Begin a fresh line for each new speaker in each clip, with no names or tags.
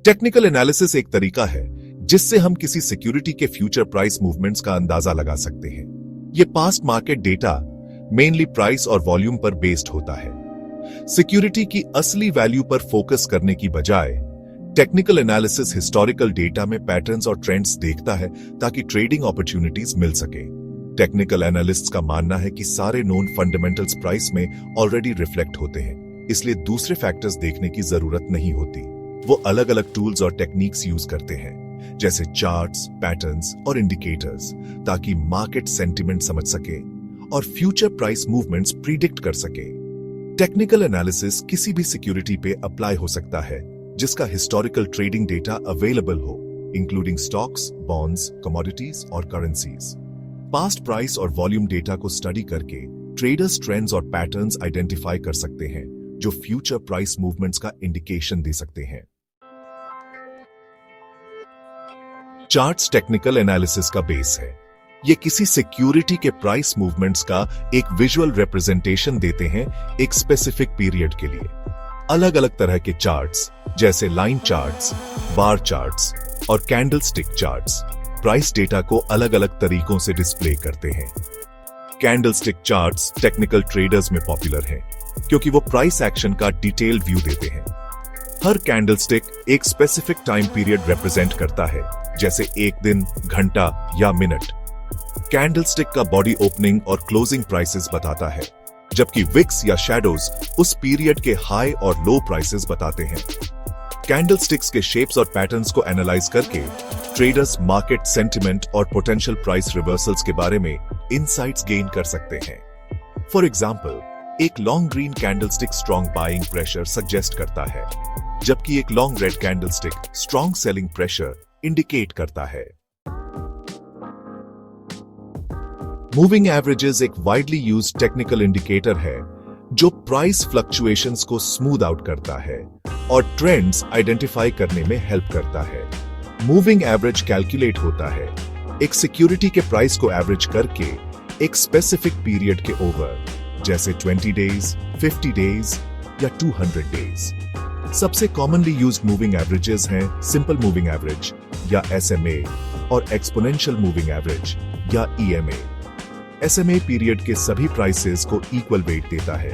Technical analysis एक तरीका है जिससे हम किसी सिक्योरिटी के फ्यूचर प्राइस मूवमेंट्स का अंदाजा लगा सकते हैं। ये past market data mainly price और वॉल्यूम पर बेस्ड होता है। सिक्योरिटी की असली वैल्यू पर फोकस करने की बजाय टेक्निकल एनालिसिस हिस्टोरिकल डेटा में पैटर्न्स और ट्रेंड्स देखता है ताकि ट्रेडिंग अपॉर्चुनिटीज मिल सके। टेक्निकल एनालिस्ट्स का मानना है कि सारे नोन फंडामेंटल्स प्राइस में ऑलरेडी रिफ्लेक्ट होते हैं, इसलिए दूसरे फैक्टर्स देखने की जरूरत नहीं होती। वो अलग अलग टूल्स और टेक्निक्स यूज करते हैं, जैसे चार्ट्स, पैटर्न्स और इंडिकेटर्स, ताकि मार्केट सेंटिमेंट समझ सके और फ्यूचर प्राइस मूवमेंट्स प्रिडिक्ट कर सके। टेक्निकल एनालिसिस किसी भी सिक्योरिटी पे अप्लाई हो सकता है जिसका हिस्टोरिकल ट्रेडिंग डेटा अवेलेबल हो, इंक्लूडिंग स्टॉक्स, बॉन्ड्स, कमोडिटीज और करेंसीज। पास्ट प्राइस और वॉल्यूम डेटा को स्टडी करके ट्रेडर्स ट्रेंड्स और पैटर्न्स आइडेंटिफाई कर सकते हैं जो फ्यूचर प्राइस मूवमेंट्स का इंडिकेशन दे सकते हैं। चार्ट्स टेक्निकल एनालिसिस का बेस है। ये किसी सिक्योरिटी के प्राइस मूवमेंट्स का एक विजुअल रिप्रेजेंटेशन देते हैं एक स्पेसिफिक पीरियड के लिए। अलग अलग तरह के चार्ट्स जैसे लाइन चार्ट्स, बार चार्ट्स और कैंडलस्टिक चार्ट्स प्राइस डेटा को अलग अलग तरीकों से डिस्प्ले करते हैं। कैंडलस्टिक चार्ट्स टेक्निकल ट्रेडर्स में पॉपुलर हैं क्योंकि वो प्राइस एक्शन का डिटेल्ड व्यू देते हैं। हर कैंडलस्टिक एक स्पेसिफिक टाइम पीरियड रिप्रेजेंट करता है, जैसे एक दिन, घंटा या मिनट। कैंडलस्टिक का बॉडी ओपनिंग और क्लोजिंग प्राइसेस बताता है, जबकि विक्स या शैडोज उस पीरियड के हाई और लो प्राइसेस बताते हैं। कैंडलस्टिक्स के शेप्स और पैटर्न्स को एनालाइज करके ट्रेडर्स मार्केट सेंटिमेंट और पोटेंशियल प्राइस रिवर्सल्स के बारे में इनसाइट्स गेन कर सकते हैं। फॉर एग्जांपल, एक long green candlestick strong buying pressure suggest करता है, जबकि एक long red candlestick strong selling pressure indicate करता है। मूविंग एवरेजेस एक वाइडली यूज्ड टेक्निकल इंडिकेटर है जो प्राइस फ्लक्चुएशंस को स्मूथ आउट करता है और ट्रेंड्स आइडेंटिफाई करने में हेल्प करता है। मूविंग एवरेज कैलकुलेट होता है एक सिक्योरिटी के प्राइस को एवरेज करके एक स्पेसिफिक पीरियड के ओवर, जैसे 20 डेज, 50 डेज या 200 डेज। सबसे कॉमनली यूज्ड मूविंग एवरेजेस हैं सिंपल मूविंग एवरेज या SMA और एक्सपोनेंशियल मूविंग एवरेज या EMA। SMA पीरियड के सभी प्राइसेस को इक्वल वेट देता है,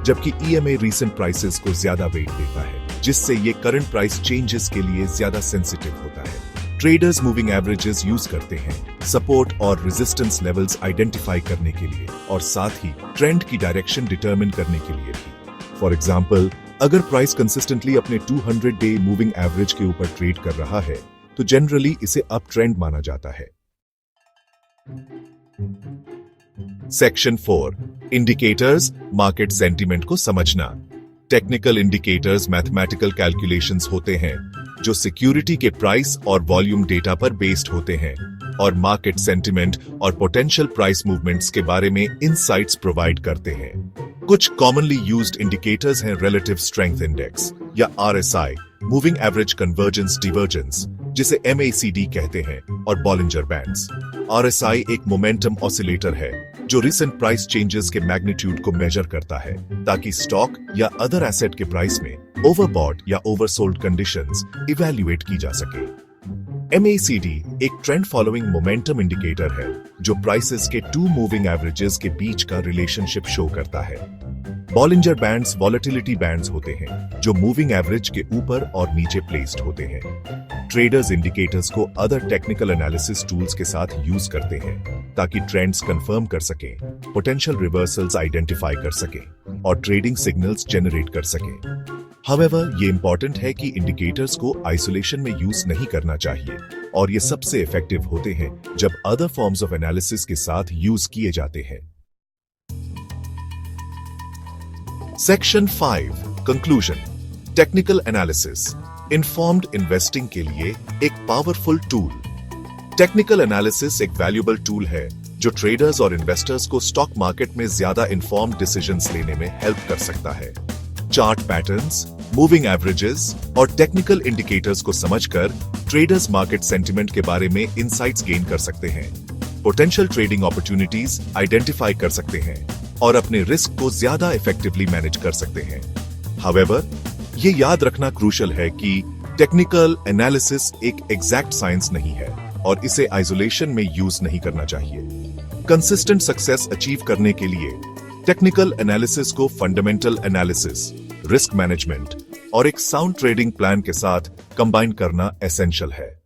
जबकि EMA रीसेंट प्राइसेस को ज्यादा वेट देता है, जिससे ये करंट प्राइस चेंजेस के लिए ज्यादा सेंसिटिव होता है। ट्रेडर्स मूविंग एवरेजेस यूज करते हैं सपोर्ट और रेजिस्टेंस लेवल्स आइडेंटिफाई करने के लिए और साथ ही ट्रेंड की डायरेक्शन डिटरमिन करने के लिए भी। फॉर एग्जांपल, अगर प्राइस कंसिस्टेंटली अपने 200 डे मूविंग एवरेज के ऊपर ट्रेड कर रहा है तो जनरली इसे अप ट्रेंड माना जाता है। सेक्शन 4, इंडिकेटर्स, मार्केट सेंटीमेंट को समझना। टेक्निकल इंडिकेटर्स मैथमेटिकल कैलकुलेशंस होते हैं जो सिक्योरिटी के प्राइस और वॉल्यूम डेटा पर बेस्ड होते हैं और मार्केट सेंटिमेंट और पोटेंशियल प्राइस मूवमेंट्स के बारे में इनसाइट्स प्रोवाइड करते हैं। कुछ कॉमनली यूज्ड इंडिकेटर्स हैं रिलेटिव स्ट्रेंथ इंडेक्स या RSI, मूविंग एवरेज कन्वर्जेंस डिवर्जेंस जिसे MACD कहते हैं, और बॉलिंजर बैंड्स। RSI एक मोमेंटम ऑसिलेटर है जो रिसेंट प्राइस चेंजेस के मैग्नीट्यूड को मेजर करता है ताकि स्टॉक या अदर एसेट के प्राइस में ओवरबॉट या ओवरसोल्ड कंडीशंस इवैल्यूएट की जा सके। MACD एक ट्रेंड फॉलोइंग मोमेंटम इंडिकेटर है जो प्राइसेस के 2 मूविंग एवरेजेस के बीच का रिलेशनशिप शो करता है। बॉलिंजर बैंड्स वॉलेटिलिटी बैंड्स होते हैं जो मूविंग एवरेज के ऊपर और नीचे प्लेस्ड होते हैं। ट्रेडर्स इंडिकेटर्स को अदर टेक्निकल एनालिसिस टूल्स के साथ यूज करते हैं ताकि ट्रेंड्स कंफर्म कर सकें, पोटेंशियल रिवर्सल्स आइडेंटिफाई कर सकें और ट्रेडिंग सिग्नल्स जनरेट कर सकें। हाउएवर, ये इंपॉर्टेंट है कि इंडिकेटर्स को आइसोलेशन में यूज नहीं करना चाहिए और ये सबसे इफेक्टिव होते हैं जब अदर फॉर्म्स ऑफ एनालिसिस के साथ यूज किए जाते हैं। Section 5, conclusion. Technical analysis informed investing के लिए एक पावरफुल टूल। टेक्निकल एनालिसिस एक वैल्यूएबल टूल है जो ट्रेडर्स और इन्वेस्टर्स को स्टॉक मार्केट में ज्यादा इन्फॉर्म्ड डिसीजंस लेने में हेल्प कर सकता है। चार्ट पैटर्न्स, मूविंग एवरेजेस और टेक्निकल इंडिकेटर्स को समझकर ट्रेडर्स मार्केट सेंटिमेंट के बारे में इनसाइट्स गेन कर सकते हैं, पोटेंशियल ट्रेडिंग अपॉर्चुनिटीज आइडेंटिफाई कर सकते हैं और अपने रिस्क को ज्यादा इफेक्टिवली मैनेज कर सकते हैं। हाउएवर, ये याद रखना क्रूशियल है कि टेक्निकल एनालिसिस एक एग्जैक्ट साइंस नहीं है और इसे आइसोलेशन में यूज नहीं करना चाहिए। कंसिस्टेंट सक्सेस अचीव करने के लिए टेक्निकल एनालिसिस को फंडामेंटल एनालिसिस, रिस्क मैनेजमेंट और एक साउंड ट्रेडिंग प्लान के साथ कंबाइन करना एसेंशियल है।